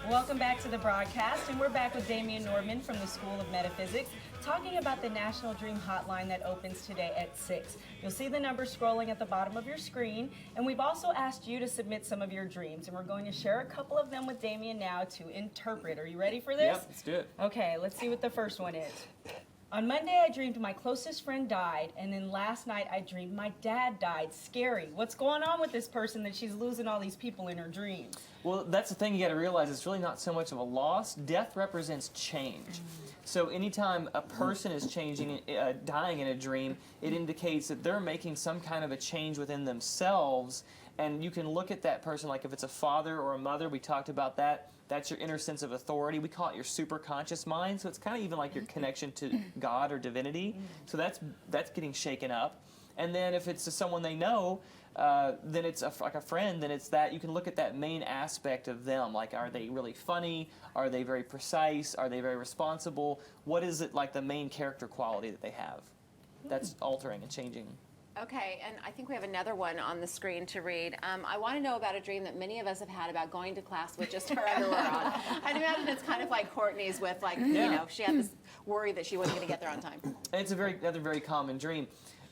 Welcome back to the broadcast, and we're back with Damian Norman from the School of Metaphysics, talking about the National Dream Hotline that opens today at 6. You'll see the number scrolling at the bottom of your screen, and we've also asked you to submit some of your dreams, and we're going to share a couple of them with Damian now to interpret. Are you ready for this? Yep, let's do it. Okay, let's see what the first one is. On Monday, I dreamed my closest friend died, and then last night I dreamed my dad died. Scary. What's going on with this person that she's losing all these people in her dreams? Well, that's the thing you got to realize. It's really not so much of a loss. Death represents change. So anytime a person is changing, dying in a dream, it indicates that they're making some kind of a change within themselves. And you can look at that person, like if it's a father or a mother, we talked about that. That's your inner sense of authority. We call it your superconscious mind. So it's kind of even like your connection to God or divinity. So that's getting shaken up. And then if it's to someone they know, then it's like a friend, then it's that you can look at that main aspect of them. Like, are they really funny? Are they very precise? Are they very responsible? What is it like the main character quality that they have? That's altering and changing. Okay, and I think we have another one on the screen to read. I want to know about a dream that many of us have had about going to class with just her underwear on. I'd imagine it's kind of like Courtney's with, like, you know, she had this worry that she wasn't going to get there on time. And it's another very common dream.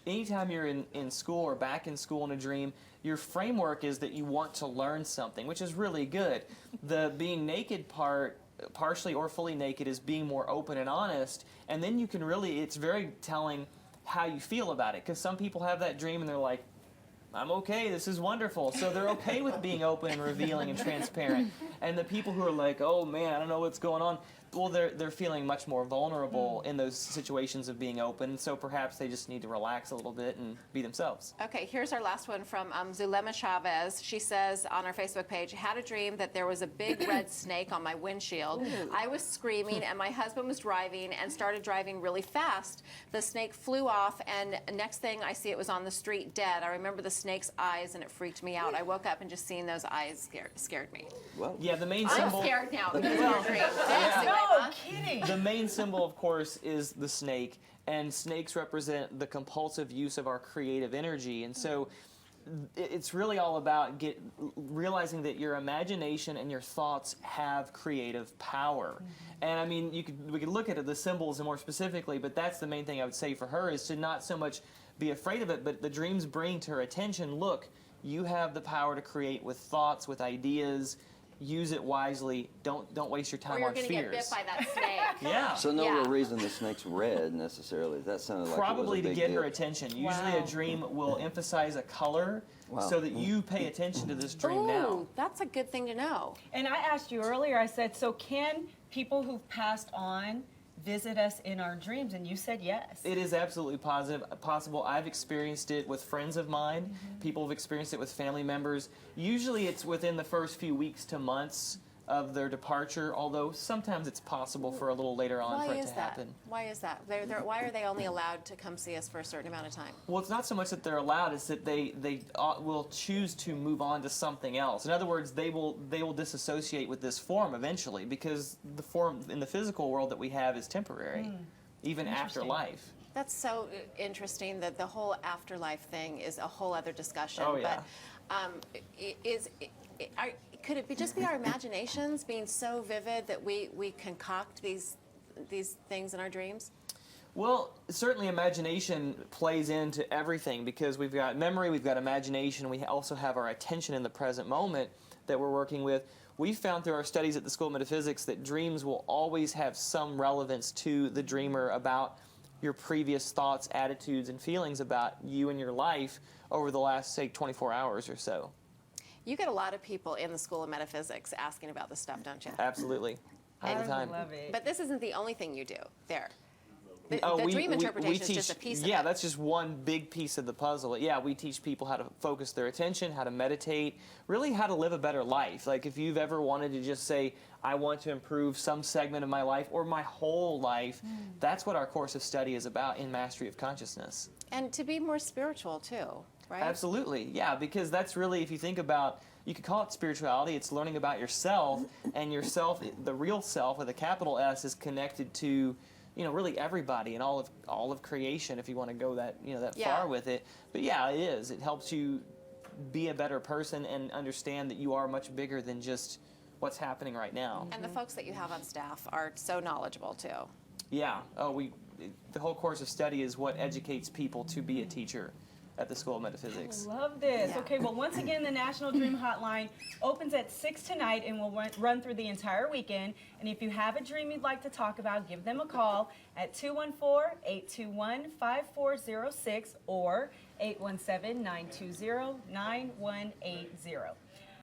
Anytime you're in school or back in school in a dream, your framework is that you want to learn something, which is really good. The being naked part, partially or fully naked, is being more open and honest, and then you can really, it's very telling how you feel about it, because some people have that dream and they're like, I'm okay, this is wonderful. So they're okay with being open and revealing and transparent. And the people who are like, oh man, I don't know what's going on, well, they're feeling much more vulnerable in those situations of being open, so perhaps they just need to relax a little bit and be themselves. Okay, here's our last one from Zulema Chavez. She says on our Facebook page, had a dream that there was a big red snake on my windshield. I was screaming and my husband was driving and started driving really fast. The snake flew off, and next thing I see, it was on the street dead. I remember the snake's eyes and it freaked me out. I woke up and just seeing those eyes scared me. Well, yeah, the main symbol... I'm scared now because of your dream. No kidding. The main symbol, of course, is the snake, and snakes represent the compulsive use of our creative energy. And so it's really all about realizing that your imagination and your thoughts have creative power. And I mean, we could look at the symbols more specifically, but that's the main thing I would say for her, is to not so much be afraid of it, but the dreams bring to her attention, look, you have the power to create with thoughts, with ideas. Use it wisely. Don't waste your time on fears. Or you're going to get bit by that snake. Yeah. So no real reason the snake's red necessarily. That sounded like probably it was a to big get deal. her attention. Usually a dream will emphasize a color so that you pay attention to this dream now. Ooh, that's a good thing to know. And I asked you earlier, I said, so can people who've passed on visit us in our dreams? And you said yes. It is absolutely possible. I've experienced it with friends of mine. People have experienced it with family members. Usually it's within the first few weeks to months of their departure, although sometimes it's possible for a little later on for it to happen. Why is that? Why are they only allowed to come see us for a certain amount of time? Well, it's not so much that they're allowed, it's that they will choose to move on to something else. In other words, they will disassociate with this form eventually, because the form in the physical world that we have is temporary, even after life. That's so interesting that the whole afterlife thing is a whole other discussion. Oh, yeah. But could it just be our imaginations being so vivid that we concoct these things in our dreams? Well, certainly imagination plays into everything, because we've got memory, we've got imagination, we also have our attention in the present moment that we're working with. We've found through our studies at the School of Metaphysics that dreams will always have some relevance to the dreamer about your previous thoughts, attitudes, and feelings about you and your life over the last, say, 24 hours or so. You get a lot of people in the School of Metaphysics asking about this stuff, don't you? Absolutely. All the time. I love it. But this isn't the only thing you do there. The we dream interpretation teach, is just a piece of it. Yeah, that's just one big piece of the puzzle. Yeah, we teach people how to focus their attention, how to meditate, really how to live a better life. Like if you've ever wanted to just say, I want to improve some segment of my life or my whole life, that's what our course of study is about in Mastery of Consciousness. And to be more spiritual too, right? Absolutely, yeah, because that's really, if you think about, you could call it spirituality, it's learning about yourself, and yourself, the real self with a capital S, is connected to, you know, really everybody and all of creation, if you want to go that far with it. But yeah, it is. It helps you be a better person and understand that you are much bigger than just what's happening right now. And the folks that you have on staff are so knowledgeable too. Yeah. The whole course of study is what educates people to be a teacher at the School of Metaphysics. Love this. Yeah. Okay, well, once again, the National Dream Hotline opens at 6 tonight and will run through the entire weekend. And if you have a dream you'd like to talk about, give them a call at 214-821-5406 or 817-920-9180.